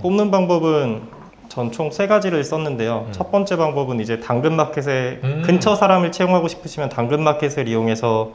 뽑는 방법은 전 총 3가지를 썼는데요. 첫 번째 방법은 이제 당근마켓에 근처 사람을 채용하고 싶으시면 당근마켓을 이용해서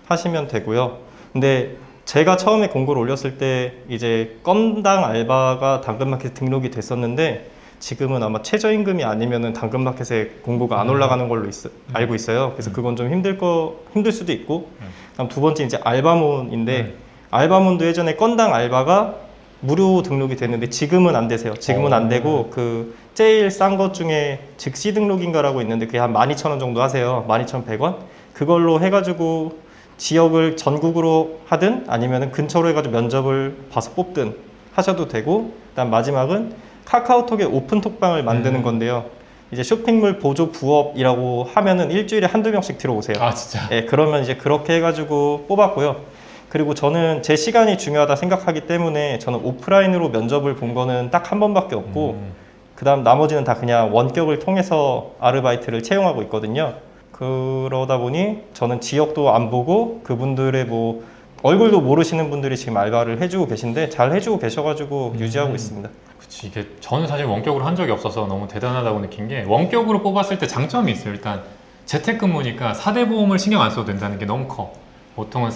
하시면 되고요. 근데 제가 처음에 공고를 올렸을 때 이제 건당 알바가 당근마켓에 등록이 됐었는데 지금은 아마 최저임금이 아니면은 당근마켓에 공고가 안 올라가는 걸로 알고 있어요. 그래서 그건 좀 힘들 수도 있고. 다음 두 번째 이제 알바몬인데 알바몬도 예전에 건당 알바가 무료 등록이 됐는데 지금은 안 되세요. 지금은 안 되고 그 제일 싼 것 중에 즉시 등록인가라고 있는데 그게 한 12,000원 정도 하세요. 12,100원? 그걸로 해가지고 지역을 전국으로 하든 아니면 근처로 해가지고 면접을 봐서 뽑든 하셔도 되고, 그다음 마지막은 카카오톡의 오픈톡방을 만드는 건데요. 이제 쇼핑몰 보조 부업이라고 하면은 일주일에 한두 명씩 들어오세요. 아 진짜? 예, 그러면 이제 그렇게 해가지고 뽑았고요. 그리고 저는 제 시간이 중요하다 생각하기 때문에 저는 오프라인으로 면접을 본 거는 딱 한 번밖에 없고 그 다음 나머지는 다 그냥 원격을 통해서 아르바이트를 채용하고 있거든요. 그러다 보니 저는 지역도 안 보고 그분들의 뭐 얼굴도 모르시는 분들이 지금 알바를 해주고 계신데 잘 해주고 계셔가지고 유지하고 있습니다. 그치, 이게 저는 사실 원격으로 한 적이 없어서 너무 대단하다고 느낀 게 원격으로 뽑았을 때 장점이 있어요. 일단 재택근무니까 4대 보험을 신경 안 써도 된다는 게 너무 커. 보통은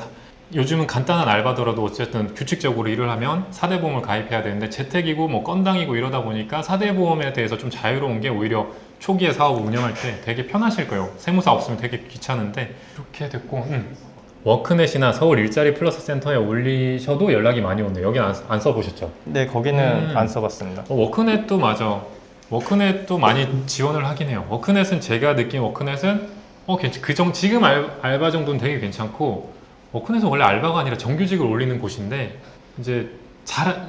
요즘은 간단한 알바더라도 어쨌든 규칙적으로 일을 하면 4대 보험을 가입해야 되는데 재택이고 뭐 건당이고 이러다 보니까 4대 보험에 대해서 좀 자유로운 게 오히려 초기에 사업을 운영할 때 되게 편하실 거예요. 세무사 없으면 되게 귀찮은데 이렇게 됐고 워크넷이나 서울 일자리 플러스 센터에 올리셔도 연락이 많이 오네요. 여기 안 써보셨죠? 네, 거기는 안 써봤습니다. 워크넷도 맞아. 워크넷도 많이 지원을 하긴 해요. 워크넷은 제가 느낀 워크넷은 지금 알바 정도는 되게 괜찮고, 워크넷은 원래 알바가 아니라 정규직을 올리는 곳인데 이제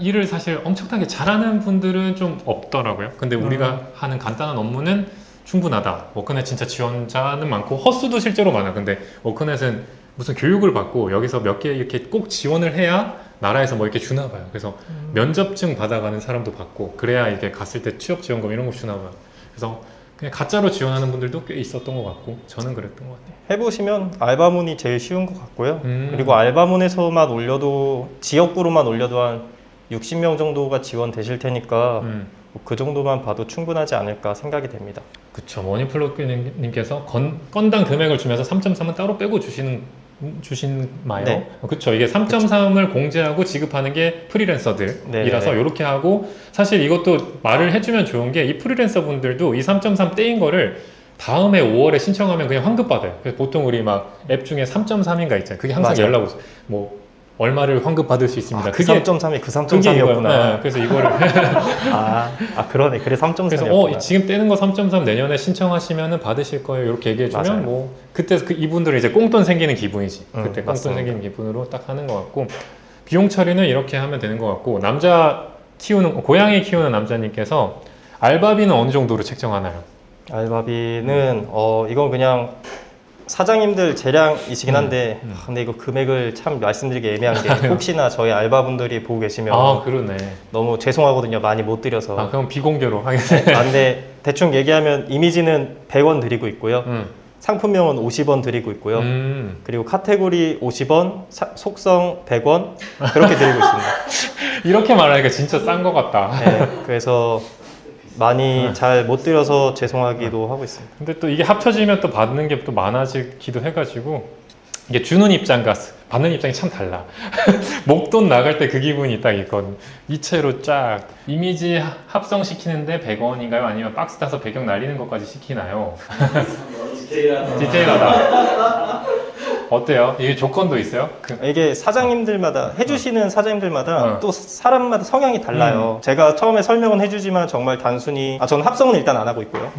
일을 사실 엄청나게 잘하는 분들은 좀 없더라고요. 근데 우리가 하는 간단한 업무는 충분하다. 워크넷 진짜 지원자는 많고 헛수도 실제로 많아. 근데 워크넷은 무슨 교육을 받고 여기서 몇 개 이렇게 꼭 지원을 해야 나라에서 뭐 이렇게 주나 봐요. 그래서 면접증 받아가는 사람도 받고 그래야 이게 갔을 때 취업지원금 이런 거 주나 봐요. 그래서 그냥 가짜로 지원하는 분들도 꽤 있었던 것 같고 저는 그랬던 것 같아요. 해보시면 알바문이 제일 쉬운 것 같고요. 그리고 알바문에서만 올려도 지역구로만 올려도 한 60명 정도가 지원되실 테니까 그 정도만 봐도 충분하지 않을까 생각이 됩니다. 그쵸. 머니플로님께서 건당 금액을 주면서 3.3은 따로 빼고 주신 마요. 네. 그쵸. 이게 3.3을 공제하고 지급하는 게 프리랜서들이라서 이렇게 하고, 사실 이것도 말을 해주면 좋은 게 이 프리랜서 분들도 이 3.3 떼인 거를 다음에 5월에 신청하면 그냥 환급받아요. 그래서 보통 우리 막 앱 중에 3.3인가 있잖아요. 그게 항상 맞아요. 연락 오세요. 뭐 얼마를 환급받을 수 있습니다. 그 3.3이 그 3.3이었구나. 네, 그래서 이거를 그러네. 그래 그래서 3.3이었구나. 지금 떼는 거 3.3 내년에 신청하시면은 받으실 거예요. 이렇게 얘기해 주면 맞아요. 뭐 그때 이분들은 이제 꽁돈 생기는 기분이지. 그때 꽁돈 맞습니다. 생기는 기분으로 딱 하는 것 같고, 비용 처리는 이렇게 하면 되는 것 같고, 고양이 키우는 남자님께서 알바비는 어느 정도로 책정하나요? 알바비는 이건 그냥 사장님들 재량이시긴 한데 근데 이거 금액을 참 말씀드리기 애매한 게 혹시나 저희 알바분들이 보고 계시면 그러네. 너무 죄송하거든요. 많이 못 드려서. 그럼 비공개로 하겠네. 근데 대충 얘기하면 이미지는 100원 드리고 있고요. 상품명은 50원 드리고 있고요. 그리고 카테고리 50원, 속성 100원 그렇게 드리고 있습니다. 이렇게 말하니까 진짜 싼 것 같다. 네, 그래서 많이 잘 못 드려서 죄송하기도 하고 있습니다. 근데 또 이게 합쳐지면 또 받는 게 또 많아지기도 해가지고, 이게 주는 입장과 받는 입장이 참 달라. 목돈 나갈 때 그 기분이 딱 있거든. 이체로 쫙 이미지 합성시키는데 100원인가요? 아니면 박스 타서 배경 날리는 것까지 시키나요? 디테일하다. 어때요? 이게 조건도 있어요? 이게 사장님들마다 해주시는 사장님들마다 또 사람마다 성향이 달라요. 제가 처음에 설명은 해주지만 정말 단순히 저는 합성은 일단 안 하고 있고요.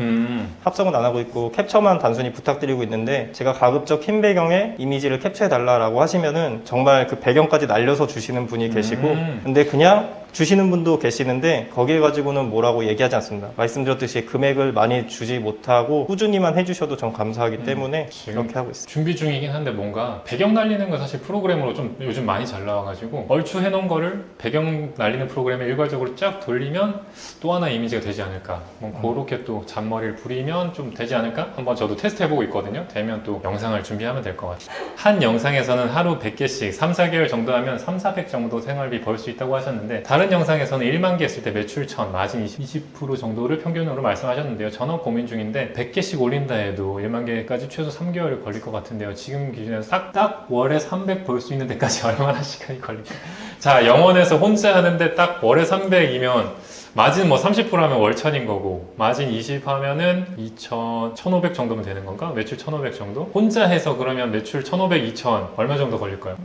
합성은 안 하고 있고 캡처만 단순히 부탁드리고 있는데, 제가 가급적 흰 배경에 이미지를 캡처해 달라고 하시면은 정말 그 배경까지 날려서 주시는 분이 계시고, 근데 그냥 주시는 분도 계시는데 거기에 가지고는 뭐라고 얘기하지 않습니다. 말씀드렸듯이 금액을 많이 주지 못하고 꾸준히만 해주셔도 전 감사하기 때문에 이렇게 하고 있습니다. 준비 중이긴 한데 뭔가 배경 날리는 거 사실 프로그램으로 좀 요즘 많이 잘 나와가지고 얼추 해놓은 거를 배경 날리는 프로그램에 일괄적으로 쫙 돌리면 또 하나 이미지가 되지 않을까, 뭐 그렇게 또 잔머리를 부리면 좀 되지 않을까? 한번 저도 테스트 해보고 있거든요. 되면 또 영상을 준비하면 될 것 같아요. 한 영상에서는 하루 100개씩 3, 4개월 정도 하면 3, 400 정도 생활비 벌 수 있다고 하셨는데, 다른 다른 영상에서는 1만 개 했을 때 매출 1000, 마진 20% 정도를 평균으로 말씀하셨는데요. 저는 고민 중인데 100개씩 올린다 해도 1만 개까지 최소 3개월이 걸릴 것 같은데요. 지금 기준에서 딱 월에 300 벌 수 있는 데까지 얼마나 시간이 걸릴까요? 자, 영원에서 혼자 하는데 딱 월에 300이면 마진 뭐 30% 하면 월 1000인 거고, 마진 20 하면은 2000, 1500 정도면 되는 건가? 매출 1500 정도? 혼자 해서 그러면 매출 1500, 2000 얼마 정도 걸릴까요?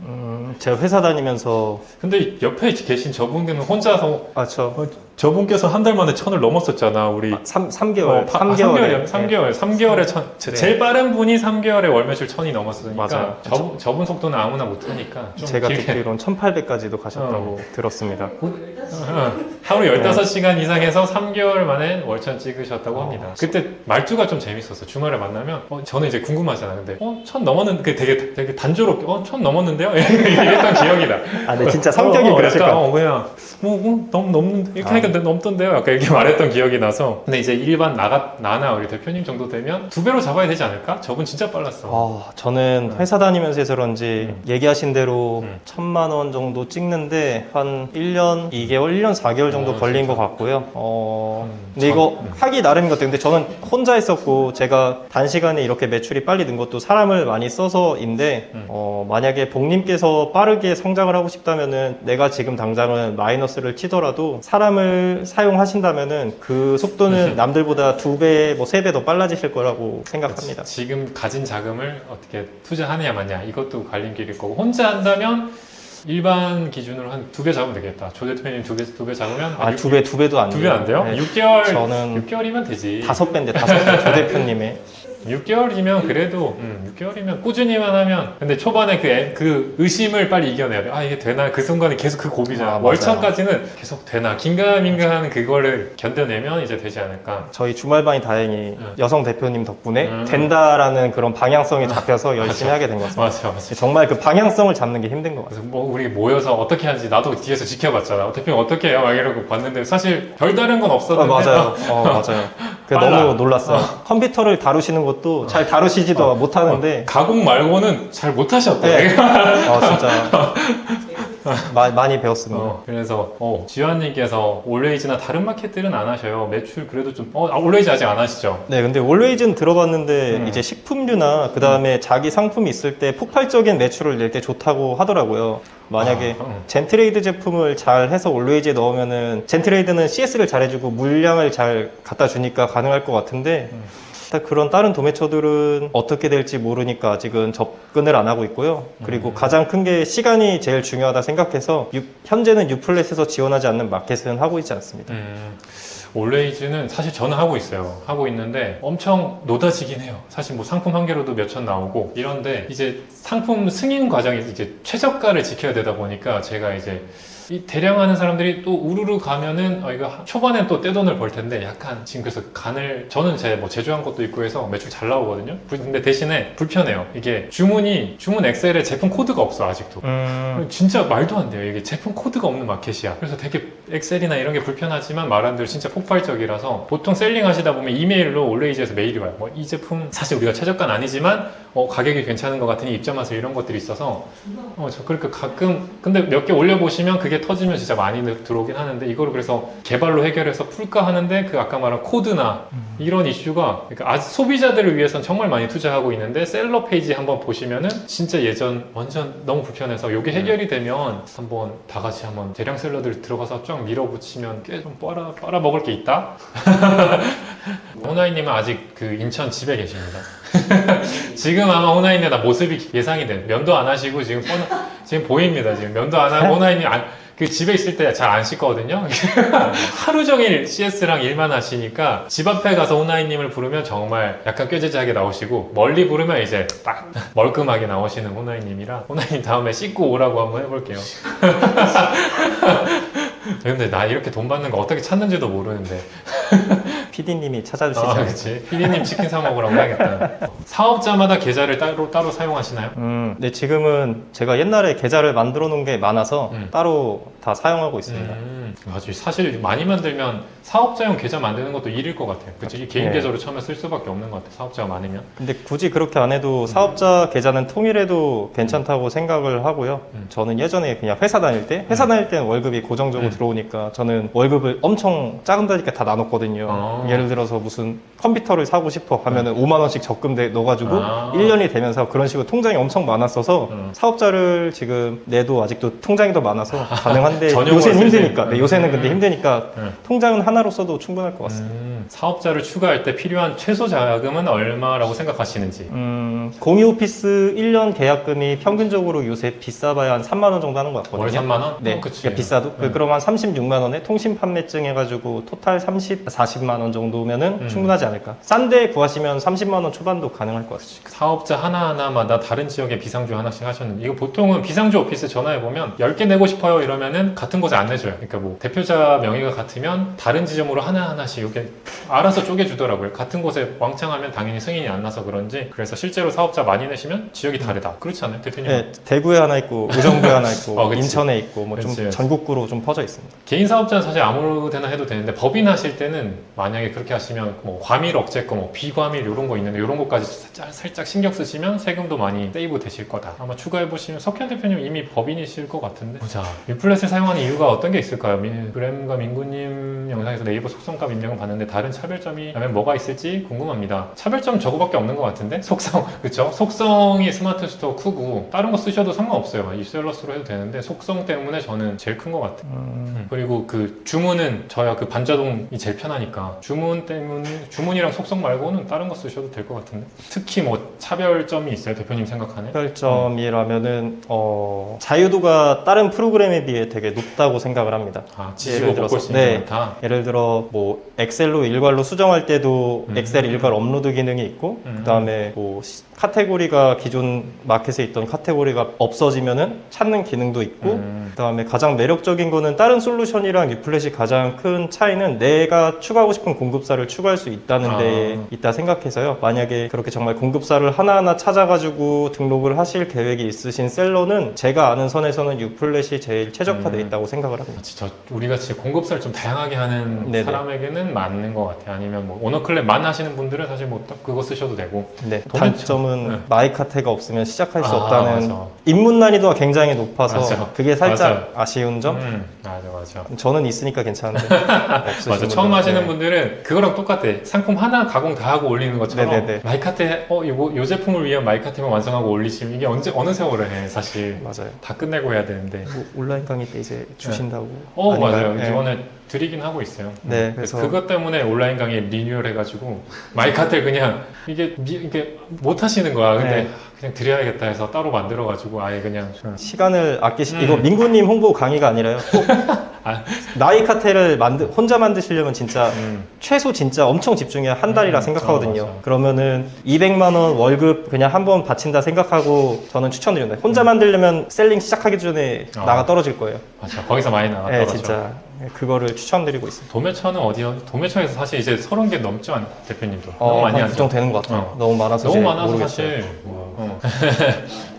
제가 회사 다니면서 근데 옆에 계신 저분께는 혼자서 저분께서 한 달 만에 1000을 넘었었잖아. 우리 3개월, 3개월에 1000. 네. 제일 빠른 분이 3개월에 월 매출 1000이 넘었으니까 맞아요. 저분 속도는 아무나 못하니까 좀 제가 길게. 듣기로는 1800까지도 가셨다고 들었습니다. 하루 15시간 이상 해서 3개월 만에 월천 찍으셨다고 합니다. 그때 말투가 좀 재밌었어. 주말에 만나면 저는 이제 궁금하잖아. 근데 1000 넘었는데 되게 단조롭게 1000 넘었는데요? 이랬던 기억이 나. 아, 네, 진짜 성격이 그러실 것 같아요. 그냥 넘는데 이렇게 하니까 넘던데요? 약간 이렇게 말했던 기억이 나서. 근데 이제 일반 나나 우리 대표님 정도 되면 2배로 잡아야 되지 않을까? 저분 진짜 빨랐어. 저는 회사 다니면서 해서 그런지 얘기하신 대로 1000만 원 정도 찍는데 한 1년 2개월, 1년 4개월 정도 걸린 진짜. 것 같고요. 근데 이거 하기 나름인 것 같아요. 근데 저는 혼자 했었고 제가 단시간에 이렇게 매출이 빨리 는 것도 사람을 많이 써서인데 만약에 복님께서 빠르게 성장을 하고 싶다면은 내가 지금 당장은 마이너스를 치더라도 사람을 사용하신다면은 그 속도는 남들보다 2배, 뭐 3배 더 빨라지실 거라고 생각합니다. 지금 가진 자금을 어떻게 투자하느냐 마냐 이것도 갈림길일 거고, 혼자 한다면 일반 기준으로 한 2배 잡으면 되겠다. 조 대표님 2배 잡으면 2배도 안 돼요. 2배 안 돼요? 네. 6개월 저는 6개월이면 되지. 5배인데 5배 조 대표님의 6개월이면 그래도 6개월이면 꾸준히만 하면. 근데 초반에 그 의심을 빨리 이겨내야 돼. 이게 되나? 그 순간에 계속 그 고비잖아. 맞아요. 월천까지는 계속 되나? 긴가민가하는 그거를 견뎌내면 이제 되지 않을까. 저희 주말반이 다행히 여성 대표님 덕분에 된다라는 그런 방향성이 잡혀서 열심히 하게 된 것 같습니다. 맞아. 정말 그 방향성을 잡는 게 힘든 것 같아요. 그래서 우리 모여서 어떻게 하는지 나도 뒤에서 지켜봤잖아. 대표님 어떻게 해요? 막 이러고 봤는데 사실 별다른 건 없었는데. 맞아요. 맞아요. 빨라. 너무 놀랐어요. 컴퓨터를 다루시는 것도 잘 다루시지도 못하는데 가공 말고는 잘 못하셨대. 네. 진짜 많이 배웠습니다. 그래서 지환님께서 올웨이즈나 다른 마켓들은 안 하셔요. 매출 그래도 좀 올웨이즈 아직 안 하시죠? 네, 근데 올웨이즈는 들어봤는데 이제 식품류나 그 다음에 자기 상품이 있을 때 폭발적인 매출을 낼 때 좋다고 하더라고요. 만약에 젠트레이드 제품을 잘 해서 올웨이즈에 넣으면은 젠트레이드는 CS를 잘 해주고 물량을 잘 갖다 주니까 가능할 것 같은데 그런 다른 도매처들은 어떻게 될지 모르니까 아직은 접근을 안 하고 있고요. 그리고 가장 큰 게 시간이 제일 중요하다 생각해서 현재는 유플랫에서 지원하지 않는 마켓은 하고 있지 않습니다. 올웨이즈는 사실 저는 하고 있어요. 하고 있는데 엄청 노다지긴 해요. 사실 뭐 상품 한 개로도 몇천 나오고 이런데 이제 상품 승인 과정이 이제 최저가를 지켜야 되다 보니까 제가 이제 이 대량 하는 사람들이 또 우르르 가면은 이거 초반엔 또 떼돈을 벌 텐데 약간 지금 그래서 저는 제조한 것도 있고 해서 매출 잘 나오거든요. 근데 대신에 불편해요. 이게 주문 엑셀에 제품 코드가 없어 아직도. 진짜 말도 안 돼요. 이게 제품 코드가 없는 마켓이야. 그래서 되게 엑셀이나 이런 게 불편하지만 말한 대로 진짜 폭발적이라서 보통 셀링 하시다 보면 이메일로 올레이즈에서 메일이 와요. 이 제품 사실 우리가 최저가는 아니지만 가격이 괜찮은 것 같으니 입점하세요 이런 것들이 있어서 저 그렇게 가끔 근데 몇 개 올려보시면 그게 터지면 진짜 많이 들어오긴 하는데 이거를 그래서 개발로 해결해서 풀까 하는데 그 아까 말한 코드나 이런 이슈가 그러니까 아직 소비자들을 위해서는 정말 많이 투자하고 있는데 셀러 페이지 한번 보시면은 진짜 예전 완전 너무 불편해서 이게 해결이 되면 한번 다 같이 한번 대량 셀러들 들어가서 쫙 밀어붙이면 꽤 좀 빨아 먹을 게 있다. 호나이님은 아직 그 인천 집에 계십니다. 지금 아마 호나이님 나 모습이 예상이 돼. 면도 안 하시고 지금 보입니다. 지금 면도 안 하고 호나이님 그 집에 있을 때 잘 안 씻거든요. 하루 종일 CS랑 일만 하시니까 집 앞에 가서 호나이님을 부르면 정말 약간 꾀재재하게 나오시고 멀리 부르면 이제 딱 멀끔하게 나오시는 호나이님이라 호나이님 다음에 씻고 오라고 한번 해볼게요. 근데 나 이렇게 돈 받는 거 어떻게 찾는지도 모르는데. PD님이 찾아주시죠. 그렇지. PD님 치킨 사 먹으라고 해야겠다. 사업자마다 계좌를 따로 사용하시나요? 네, 지금은 제가 옛날에 계좌를 만들어 놓은 게 많아서 따로 다 사용하고 있습니다. 맞아요. 사실 많이 만들면 사업자용 계좌 만드는 것도 일일 것 같아요. 그치? 이 개인 네. 계좌로 처음에 쓸 수밖에 없는 것 같아요. 사업자가 많으면. 근데 굳이 그렇게 안 해도 사업자 계좌는 통일해도 괜찮다고 생각을 하고요. 저는 예전에 그냥 회사 다닐 때는 월급이 고정적으로 들어오니까 저는 월급을 엄청 작은다니까 다 나눴거든요. 예를 들어서 무슨 컴퓨터를 사고 싶어 하면은 5만 원씩 적금 넣어가지고 1년이 되면서 그런 식으로 통장이 엄청 많았어서 사업자를 지금 내도 아직도 통장이 더 많아서 가능한데 전용으로 요새는 쓸 수 힘드니까. 있는. 네, 요새는 근데 힘드니까 네. 통장은 하나로 써도 충분할 것 같습니다. 사업자를 추가할 때 필요한 최소 자금은 얼마라고 생각하시는지. 공유 오피스 1년 계약금이 평균적으로 요새 비싸봐야 한 3만 원 정도 하는 것 같거든요. 월 3만 원? 네, 그치. 그러니까 비싸도. 그럼 한 36만 원에 통신 판매증 해가지고 토탈 40만 원 정도면은 충분하지 않을까. 싼데 구하시면 30만 원 초반도 가능할 것 같습니다. 사업자 하나하나마다 다른 지역에 비상주 하나씩 하셨는데 이거 보통은 비상주 오피스 전화해보면 10개 내고 싶어요 이러면은 같은 곳에 안 내줘요. 그러니까 뭐 대표자 명의가 같으면 다른 지점으로 하나하나씩 이렇게 알아서 쪼개주더라고요. 같은 곳에 왕창 하면 당연히 승인이 안 나서 그런지 그래서 실제로 사업자 많이 내시면 지역이 다르다. 그렇지 않아요? 대표님? 네, 대구에 하나 있고 의정부에 하나 있고 그치. 인천에 있고 뭐 좀 그치, 그치. 전국구로 좀 퍼져 있습니다. 개인 사업자는 사실 아무 데나 해도 되는데 법인 하실 때는 만약에 그렇게 하시면 뭐 과밀 억제권, 뭐 비과밀 이런 거 있는데 이런 것까지 살짝 신경 쓰시면 세금도 많이 세이브 되실 거다. 아마 추가해 보시면 석현 대표님 이미 법인이실 것 같은데. 보자. 윈플렛을 사용하는 이유가 어떤 게 있을까요? 브램과 민구님 영상에서 네이버 속성값 입력은 봤는데 다른 차별점이 뭐가 있을지 궁금합니다. 차별점 저거밖에 없는 것 같은데? 속성, 그쵸? 속성이 스마트 스토어 크고 다른 거 쓰셔도 상관없어요. 이셀러스로 해도 되는데 속성 때문에 저는 제일 큰 것 같아요. 그리고 그 주문은 저야 그 반자동이 제일 편하니까 주문 때문에 주문이랑 속성 말고는 다른 거 쓰셔도 될 것 같은데 특히 뭐 차별점이 있어요 대표님 생각하는? 차별점이라면은 자유도가 다른 프로그램에 비해 되게 높다고 생각을 합니다. 아 지지고 바꿀 수 있는 게 많다. 예를 들어 뭐 엑셀로 일괄로 수정할 때도 엑셀 일괄 업로드 기능이 있고 그다음에 뭐 카테고리가 기존 마켓에 있던 카테고리가 없어지면은 찾는 기능도 있고 그다음에 가장 매력적인 거는 다른 솔루션이랑 유플랫이 가장 큰 차이는 내가 추가하고 싶은 공급사를 추가할 수 있다는 데 있다 생각해서요. 만약에 그렇게 정말 공급사를 하나하나 찾아가지고 등록을 하실 계획이 있으신 셀러는 제가 아는 선에서는 유플랫이 제일 최적화되어 있다고 생각을 합니다. 진짜 우리 같이 공급사를 좀 다양하게 하는 네네. 사람에게는 맞는 것 같아요. 아니면 뭐 오너클랩만 하시는 분들은 사실 뭐 딱 그거 쓰셔도 되고. 네, 단점은 마이카테가 없으면 시작할 수 아, 없다는 맞아. 입문 난이도가 굉장히 높아서 맞아. 그게 살짝 맞아요. 아쉬운 점? 맞아. 저는 있으니까 괜찮은데 없으신 맞아. 처음 분들은, 하시는 네. 분들은 그거랑 똑같아. 상품 하나 가공 다 하고 올리는 것처럼 네네네. 마이카테 요 제품을 위한 마이카테만 완성하고 올리시면 이게 어느 세월을 해 사실. 맞아요. 다 끝내고 해야 되는데. 뭐 온라인 강의 때 이제 주신다고. 맞아요. 아닌가요? 네. 이번에 드리긴 하고 있어요. 네, 그래서 그것 때문에 온라인 강의 리뉴얼 해가지고 마이카테 그냥 이게 못 하시는 거야. 근데 네. 그냥 드려야겠다 해서 따로 만들어가지고 아예 그냥 시간을 이거 민구님 홍보 강의가 아니라요. 꼭 아. 나이카테를 혼자 만드시려면 진짜 최소 진짜 엄청 집중해야 한 달이라 생각하거든요. 맞아. 그러면은 200만 원 월급 그냥 한 번 바친다 생각하고 저는 추천드립니다. 혼자 만들려면 셀링 시작하기 전에 나가 떨어질 거예요. 맞아. 거기서 많이 나갔다. 네, 진짜 그거를 추천드리고 있습니다. 도매처는 어디요? 도매처에서 사실 이제 30개 넘지 않 대표님도 너무 많이 한 하죠. 그 정도 되는 것 같아요. 너무 많아서 너무 이제 많아서 모르겠어요. 사실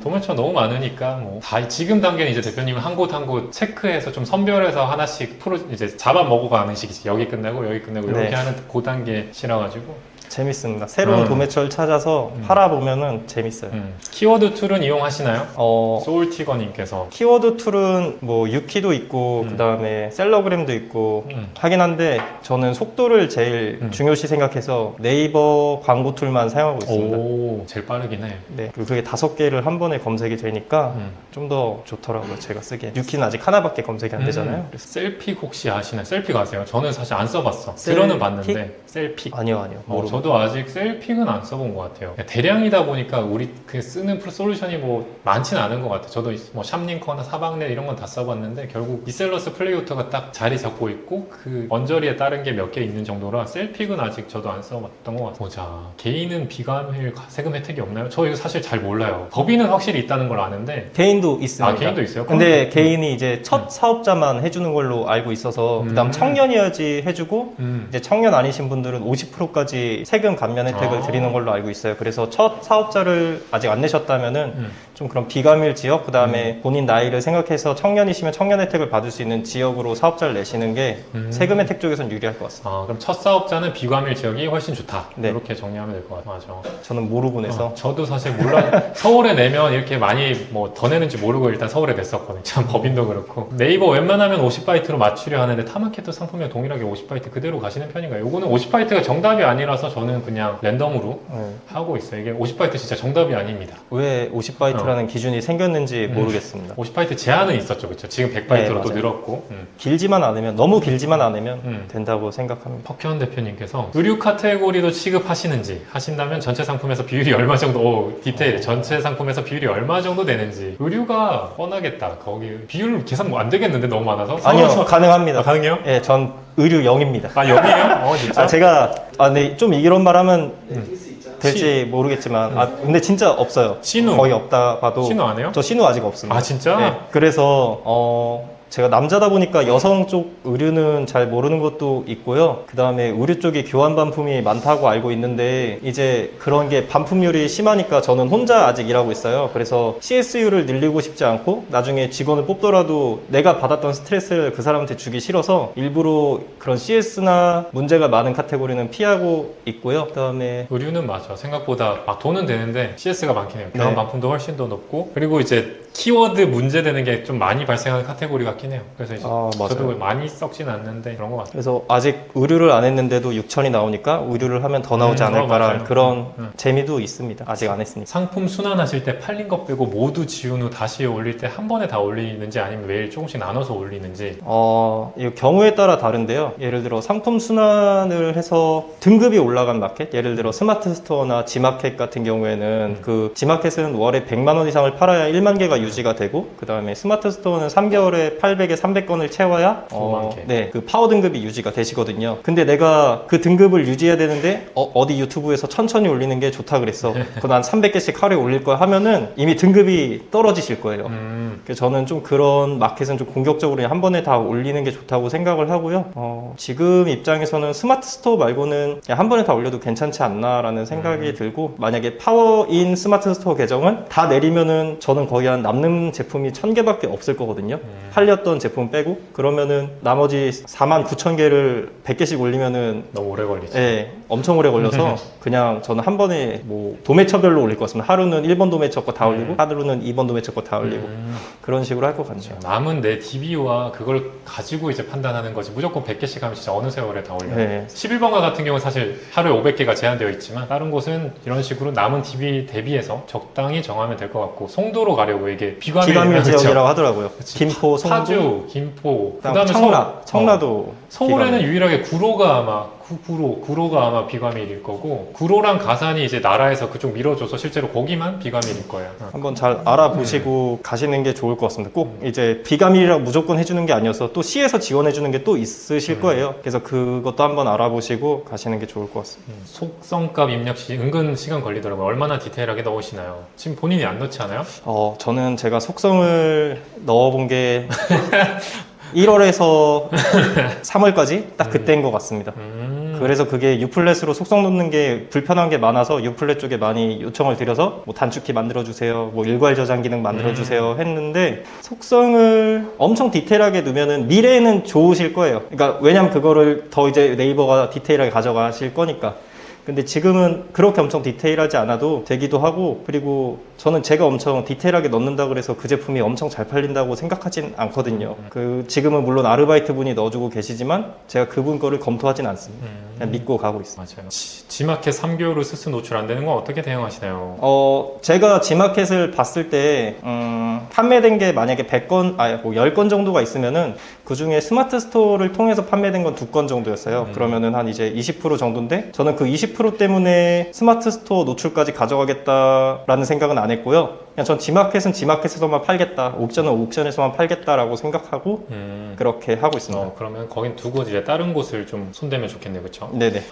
도매처 너무 많으니까 뭐 다 지금 단계는 이제 대표님은 한 곳 한 곳 체크해서 좀 선별해서 하나씩 이제 잡아 먹어가는 식이지. 여기 끝내고 여기 끝내고 이렇게 네. 하는 그 단계시라가지고 재밌습니다. 새로운 도매처를 찾아서 팔아보면은 재밌어요. 키워드 툴은 이용하시나요? 어, 소울티거님께서 키워드 툴은 뭐 유키도 있고 그다음에 셀러그램도 있고 하긴 한데 저는 속도를 제일 중요시 생각해서 네이버 광고 툴만 사용하고 있습니다. 오 제일 빠르긴 해. 네, 그리고 그게 5개를 한 번에 검색이 되니까 좀 더 좋더라고요. 제가 쓰기에. 유키는 아직 하나밖에 검색이 안 되잖아요. 그래서 셀픽 혹시 아시나요? 셀픽 아세요? 저는 사실 안 써봤어. 셀픽? 들어는 봤는데 셀픽. 아니요. 모르고. 저도 아직 셀픽은 안 써본 것 같아요. 대량이다 보니까 우리 그 쓰는 솔루션이 뭐 많지는 않은 것 같아요. 저도 뭐 샵링커나 사방넷 이런 건 다 써봤는데 결국 이셀러스 플레이오터가 딱 자리 잡고 있고 그 언저리에 다른 게 몇 개 있는 정도라 셀픽은 아직 저도 안 써봤던 것 같아요. 보자. 개인은 비과밀 세금 혜택이 없나요? 저 이거 사실 잘 몰라요. 법인은 확실히 있다는 걸 아는데 개인도 있습니다. 아 개인도 있어요? 근데 개인이 이제 첫 사업자만 해주는 걸로 알고 있어서 그다음 청년이어야지 해주고 이제 청년 아니신 분들은 50%까지 세금 감면 혜택을 드리는 걸로 알고 있어요. 그래서 첫 사업자를 아직 안 내셨다면은 좀 그런 비감일 지역, 그 다음에 본인 나이를 생각해서 청년이시면 청년 혜택을 받을 수 있는 지역으로 사업자를 내시는 게 세금 혜택 쪽에선 유리할 것 같습니다. 아, 그럼 첫 사업자는 비과밀 지역이 훨씬 좋다. 네. 이렇게 정리하면 될 것 같아요. 맞아. 저는 모르고 내서 저도 사실 몰라. 서울에 내면 이렇게 많이 뭐 더 내는지 모르고 일단 서울에 냈었거든요. 참 법인도 그렇고. 네이버 웬만하면 50바이트로 맞추려 하는데 타마켓도 상품명 동일하게 50바이트 그대로 가시는 편인가요? 요거는 50바이트가 정답이 아니라서 저는 그냥 랜덤으로 네. 하고 있어요. 이게 50바이트 진짜 정답이 아닙니다. 왜 50바이트라는 기준이 생겼는지 모르겠습니다. 50바이트 제한은 있었죠, 그렇죠? 지금 100바이트로 네, 또 맞아요. 늘었고. 길지만 않으면, 너무 길지만 않으면 된다고 생각합니다. 석현 대표님께서 의류 카테고리도 취급하시는지 하신다면 전체 상품에서 비율이 얼마 정도 디테일 전체 상품에서 비율이 얼마 정도 되는지 의류가 뻔하겠다. 거기 비율 계산 뭐 안 되겠는데 너무 많아서 아니요, 가능합니다. 가능해요? 예, 전 의류 0입니다. 아 여기요? 진짜? 제가 네, 좀 이런 말 하면 될지 모르겠지만 근데 진짜 없어요. 신우 거의 없다 봐도. 신우 안 해요? 저 신우 아직 없습니다. 아 진짜? 네, 그래서 제가 남자다 보니까 여성 쪽 의류는 잘 모르는 것도 있고요. 그 다음에 의류 쪽이 교환 반품이 많다고 알고 있는데 이제 그런 게 반품률이 심하니까 저는 혼자 아직 일하고 있어요. 그래서 CSU를 늘리고 싶지 않고 나중에 직원을 뽑더라도 내가 받았던 스트레스를 그 사람한테 주기 싫어서 일부러 그런 CS나 문제가 많은 카테고리는 피하고 있고요. 그 다음에 의류는 맞아. 생각보다 막 돈은 되는데 CS가 많긴 해요. 교환 네. 반품도 훨씬 더 높고 그리고 이제 키워드 문제 되는 게 좀 많이 발생하는 카테고리 같긴 해요. 그래서 이제 맞아요. 저도 많이 썩진 않는데 그런 것 같아요. 그래서 아직 의류를 안 했는데도 6천이 나오니까 의류를 하면 더 나오지 않을까라는 맞아요. 그런 재미도 있습니다. 아직 안 했으니까. 상품 순환하실 때 팔린 것 빼고 모두 지운 후 다시 올릴 때 한 번에 다 올리는지 아니면 매일 조금씩 나눠서 올리는지 이 경우에 따라 다른데요. 예를 들어 상품 순환을 해서 등급이 올라간 마켓, 예를 들어 스마트 스토어나 지마켓 같은 경우에는 그 지마켓은 월에 100만 원 이상을 팔아야 1만 개가 유지가 되고 그 다음에 스마트 스토어는 3개월에 800에 300건을 채워야 9만 개. 네, 그 파워 등급이 유지가 되시거든요. 근데 내가 그 등급을 유지해야 되는데 어디 유튜브에서 천천히 올리는 게 좋다 그랬어. 그거 난 300개씩 하루에 올릴 거야 하면은 이미 등급이 떨어지실 거예요. 그래서 저는 좀 그런 마켓은 좀 공격적으로 한 번에 다 올리는 게 좋다고 생각을 하고요. 지금 입장에서는 스마트 스토어 말고는 그냥 한 번에 다 올려도 괜찮지 않나라는 생각이 들고 만약에 파워인 스마트 스토어 계정은 다 내리면은 저는 거의 한 남는 제품이 1000개밖에 없을 거거든요. 팔렸던 제품 빼고 그러면은 나머지 49,000개를 100개씩 올리면은 너무 오래 걸리죠. 네, 엄청 오래 걸려서 그냥 저는 한 번에 뭐 도매처별로 올릴 것 같습니다. 하루는 1번 도매처 거 다 올리고 하루는 2번 도매처 거 다 올리고 그런 식으로 할 것 같네요. 남은 내 DB와 그걸 가지고 이제 판단하는 거지 무조건 100개씩 하면 진짜 어느 세월에 다 올려요. 네. 11번가 같은 경우는 사실 하루에 500개가 제한되어 있지만 다른 곳은 이런 식으로 남은 DB 대비해서 적당히 정하면 될 것 같고 송도로 가려고 이게 비과밀 지역이라고 하더라고요. 그치. 김포, 송도, 파주, 김포, 그다음에 그다음에 청라도 서울에는 비과밀. 유일하게 구로가 아마 구로가 아마 비과밀일 거고 구로랑 가산이 이제 나라에서 그쪽 밀어줘서 실제로 거기만 비과밀일 거예요. 한번 잘 알아보시고 가시는 게 좋을 것 같습니다. 꼭 이제 비과밀이라고 무조건 해주는 게 아니어서 또 시에서 지원해주는 게 또 있으실 거예요. 그래서 그것도 한번 알아보시고 가시는 게 좋을 것 같습니다. 속성값 입력 시 은근 시간 걸리더라고요. 얼마나 디테일하게 넣으시나요? 지금 본인이 안 넣지 않아요? 저는 제가 속성을 넣어본 게 1월에서 3월까지 딱 그때인 것 같습니다. 그래서 그게 유플랫으로 속성 놓는 게 불편한 게 많아서 유플랫 쪽에 많이 요청을 드려서 뭐 단축키 만들어주세요, 뭐 일괄 저장 기능 만들어주세요 했는데 속성을 엄청 디테일하게 넣으면은 미래에는 좋으실 거예요. 그러니까 왜냐면 그거를 더 이제 네이버가 디테일하게 가져가실 거니까. 근데 지금은 그렇게 엄청 디테일하지 않아도 되기도 하고 그리고 저는 제가 엄청 디테일하게 넣는다 그래서 그 제품이 엄청 잘 팔린다고 생각하진 않거든요. 지금은 물론 아르바이트 분이 넣어주고 계시지만 제가 그분 거를 검토하진 않습니다. 그냥 믿고 가고 있습니다. 맞아요. 지마켓 3개월로 스스 노출 안 되는 건 어떻게 대응하시나요? 제가 지마켓을 봤을 때 판매된 게 만약에 100건, 뭐 10건 정도가 있으면은 그 중에 스마트 스토어를 통해서 판매된 건 2건 정도였어요. 그러면은 한 이제 20% 정도인데 저는 그 20% 때문에 스마트 스토어 노출까지 가져가겠다라는 생각은 안 했고요. 그냥 전 지마켓은 지마켓에서만 팔겠다, 옥션은 옥션에서만 팔겠다라고 생각하고 그렇게 하고 있습니다. 그러면 거긴 두고 이제 다른 곳을 좀 손대면 좋겠네요, 그렇죠? 네네.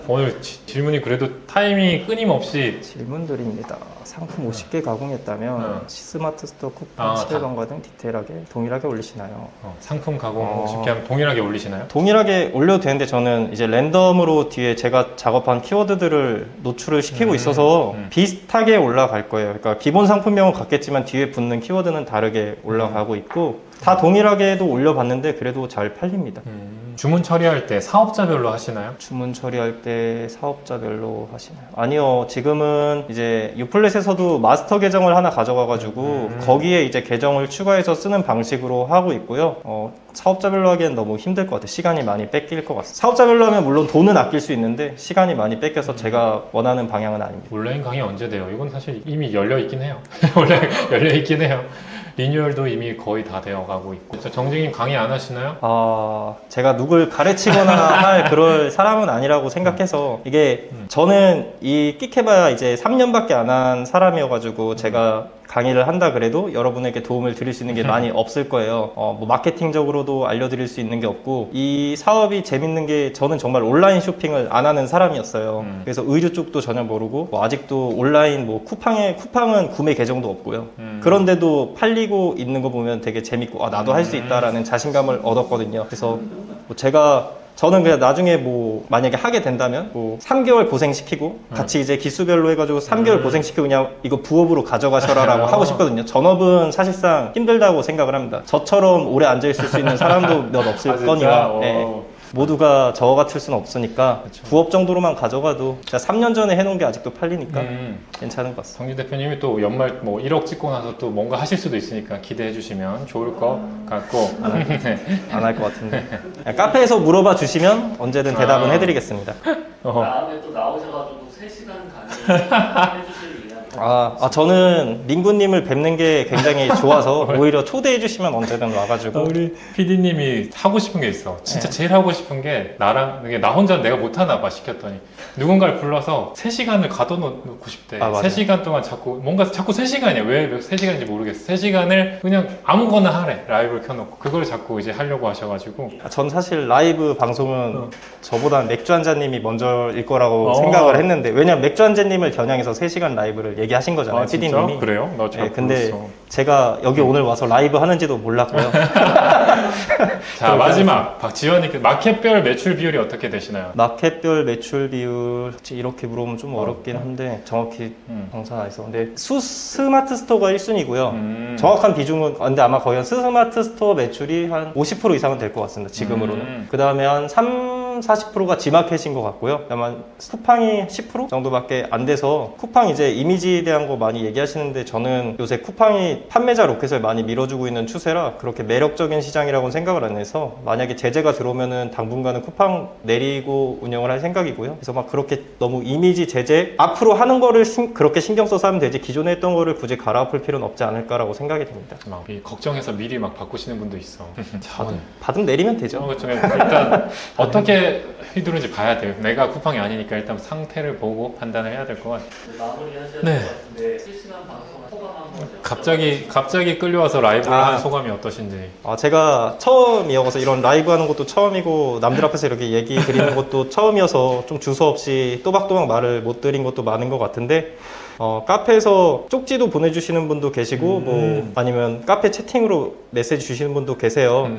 오늘 질문이 그래도 타이밍이 끊임없이 질문드립니다. 상품 50개 가공했다면 스마트 스토어 쿠폰 11번가 등 디테일하게 동일하게 올리시나요? 상품 가공 50개 하면 동일하게 올리시나요? 동일하게 올려도 되는데 저는 이제 랜덤으로 뒤에 제가 작업한 키워드들을 노출을 시키고 있어서 비슷하게 올라갈 거예요. 그러니까 기본 상품명은 같겠지만 뒤에 붙는 키워드는 다르게 올라가고 있고 다 동일하게도 올려봤는데 그래도 잘 팔립니다. 주문 처리할 때 사업자별로 하시나요? 주문 처리할 때 사업자별로 하시나요? 아니요. 지금은 이제 유플랫에서도 마스터 계정을 하나 가져가가지고 거기에 이제 계정을 추가해서 쓰는 방식으로 하고 있고요. 사업자별로 하기엔 너무 힘들 것 같아요. 시간이 많이 뺏길 것 같습니다. 사업자별로 하면 물론 돈은 아낄 수 있는데 시간이 많이 뺏겨서 제가 원하는 방향은 아닙니다. 온라인 강의 언제 돼요? 이건 사실 이미 열려 있긴 해요. 원래 열려 있긴 해요. 리뉴얼도 이미 거의 다 되어 가고 있고. 정직님 강의 안 하시나요? 제가 누굴 가르치거나 할 그럴 사람은 아니라고 생각해서 이게 저는 이 끽해봐야 이제 3년밖에 안 한 사람이어가지고 제가 강의를 한다 그래도 여러분에게 도움을 드릴 수 있는 게 많이 없을 거예요. 뭐 마케팅적으로도 알려드릴 수 있는 게 없고 이 사업이 재밌는 게 저는 정말 온라인 쇼핑을 안 하는 사람이었어요. 그래서 의류 쪽도 전혀 모르고 뭐 아직도 온라인 뭐 쿠팡은 구매 계정도 없고요. 그런데도 팔리고 있는 거 보면 되게 재밌고 나도 할 수 있다라는 자신감을 얻었거든요. 그래서 뭐 저는 그냥 나중에 뭐 만약에 하게 된다면 뭐 3개월 고생시키고 같이 이제 기수별로 해가지고 3개월 고생시키고 그냥 이거 부업으로 가져가셔라라고 하고 싶거든요. 전업은 사실상 힘들다고 생각을 합니다. 저처럼 오래 앉아있을 수 있는 사람도 몇 없을 거니까 모두가 저 같을 수는 없으니까 그쵸. 부업 정도로만 가져가도 제가 3년 전에 해놓은 게 아직도 팔리니까 괜찮은 것 같습니다. 성진 대표님이 또 연말 뭐 1억 찍고 나서 또 뭔가 하실 수도 있으니까 기대해 주시면 좋을 것 같고 안 할 것 같은데 카페에서 물어봐 주시면 언제든 대답은 해드리겠습니다. 다음에 또 나오셔가지고 3시간 강의 해주실 의향이 저는 민구님을 뵙는 게 굉장히 좋아서 오히려 초대해 주시면 언제든 와가지고 우리 PD님이 하고 싶은 게 있어. 진짜 제일 하고 싶은 게 나랑 이게 나 혼자 내가 못 하나 봐 시켰더니 누군가를 불러서 3시간을 가둬놓고 싶대. 맞아요. 3시간 동안 자꾸 3시간이야. 왜 3시간인지 모르겠어. 3시간을 그냥 아무거나 하래. 라이브를 켜놓고 그걸 자꾸 이제 하려고 하셔가지고 전 사실 라이브 방송은 저보다 맥주 한자님이 먼저일 거라고 생각을 했는데 왜냐면 맥주 한자님을 겨냥해서 3시간 라이브를 얘기하신 거잖아요. 진짜? PD님이. 그래요? 나 잘 근데 몰랐어. 제가 여기 오늘 와서 라이브 하는지도 몰랐고요. 자 마지막 박지원님 마켓별 매출 비율이 어떻게 되시나요? 마켓별 매출 비율 이렇게 물어보면 좀 어렵긴 한데 정확히 정산 안 해서 근데 스마트 스토어가 1순위고요. 정확한 비중은 근데 아마 거의 한 스마트 스토어 매출이 한 50% 이상은 될 것 같습니다. 지금으로는. 그 다음에 한 40%가 지마켓인 것 같고요. 아마 쿠팡이 10% 정도밖에 안 돼서 쿠팡 이제 이미지에 대한 거 많이 얘기하시는데 저는 요새 쿠팡이 판매자 로켓을 많이 밀어주고 있는 추세라 그렇게 매력적인 시장이라고는 생각을 안 해서 만약에 제재가 들어오면은 당분간은 쿠팡 내리고 운영을 할 생각이고요. 그래서 막 그렇게 너무 이미지 제재 앞으로 하는 거를 그렇게 신경 써서 하면 되지 기존에 했던 거를 굳이 갈아엎을 필요는 없지 않을까라고 생각이 듭니다. 막 걱정해서 미리 막 바꾸시는 분도 있어. 받으면 내리면 되죠. 그렇죠. 일단 어떻게 휘두르는지 봐야 돼요. 내가 쿠팡이 아니니까 일단 상태를 보고 판단을 해야 될 것 같아요. 마무리 하셔야 네. 될 것 같은데 실시간 방송 소감 한번 갑자기 끌려와서 라이브를 하는 소감이 어떠신지. 제가 처음이어서 이런 라이브 하는 것도 처음이고 남들 앞에서 이렇게 얘기 드리는 것도 처음이어서 좀 주저없이 또박또박 말을 못 드린 것도 많은 것 같은데 카페에서 쪽지도 보내주시는 분도 계시고 뭐 아니면 카페 채팅으로 메시지 주시는 분도 계세요.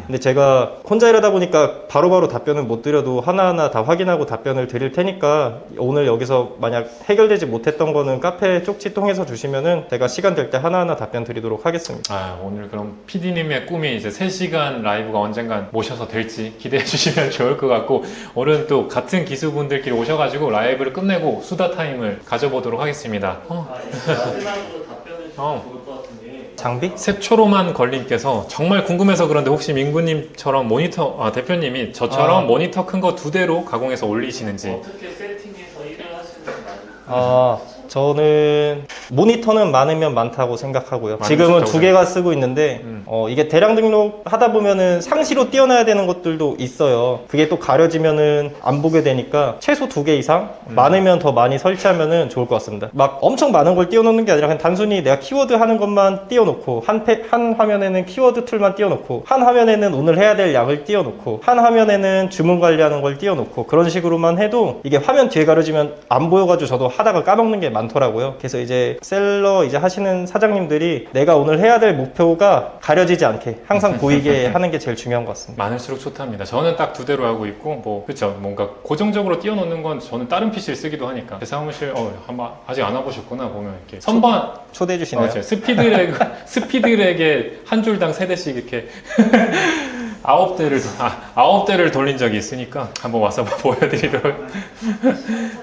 근데 제가 혼자 일하다 보니까 바로바로 답변을 못 드려도 하나하나 다 확인하고 답변을 드릴 테니까 오늘 여기서 만약 해결되지 못했던 거는 카페 쪽지 통해서 주시면은 제가 시간 될 때 하나하나 답변 드리도록 하겠습니다. 오늘 그럼 PD님의 꿈이 이제 3시간 라이브가 언젠간 모셔서 될지 기대해 주시면 좋을 것 같고 오늘은 또 같은 기수분들끼리 오셔가지고 라이브를 끝내고 수다 타임을 가져보도록 하겠습니다. 마지막으로 답변을 주시면 좋을 것 같은데 장비? 셉초로만 걸님께서 정말 궁금해서 그런데 혹시 민구님처럼 대표님이 저처럼 모니터 큰 거 2대로 가공해서 올리시는지. 어떻게 세팅해서 일을 하시는지 저는 모니터는 많으면 많다고 생각하고요. 많으면 지금은 좋다고 2개가 쓰고 있는데 이게 대량 등록 하다 보면은 상시로 띄워놔야 되는 것들도 있어요. 그게 또 가려지면은 안 보게 되니까 최소 2개 이상 많으면 더 많이 설치하면은 좋을 것 같습니다. 막 엄청 많은 걸 띄워놓는 게 아니라 그냥 단순히 내가 키워드 하는 것만 띄워놓고 한 화면에는 키워드 툴만 띄워놓고 한 화면에는 오늘 해야 될 양을 띄워놓고 한 화면에는 주문 관리하는 걸 띄워놓고 그런 식으로만 해도 이게 화면 뒤에 가려지면 안 보여가지고 저도 하다가 까먹는 게 많더라고요. 그래서 이제 셀러 이제 하시는 사장님들이 내가 오늘 해야 될 목표가 가려지지 않게 항상 보이게 하는 게 제일 중요한 것 같습니다. 많을수록 좋답니다. 저는 딱 두 대로 하고 있고, 뭐, 그쵸. 뭔가 고정적으로 띄워놓는 건 저는 다른 PC를 쓰기도 하니까. 제 사무실, 한번 아직 안 와보셨구나, 보면 이렇게. 선반, 초대해 주시나요? 스피드렉에 한 줄당 3대씩 이렇게. 9대를 돌린 적이 있으니까 한번 와서 보여드리도록.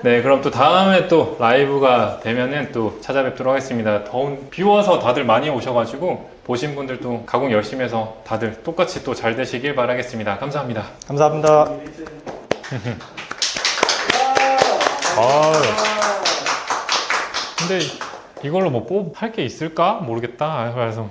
네, 그럼 또 다음에 또 라이브가 되면은 또 찾아뵙도록 하겠습니다. 비 와서 다들 많이 오셔가지고 보신 분들도 가공 열심히 해서 다들 똑같이 또 잘 되시길 바라겠습니다. 감사합니다. 감사합니다. 근데 이걸로 뭐 할 게 있을까? 모르겠다. 그래서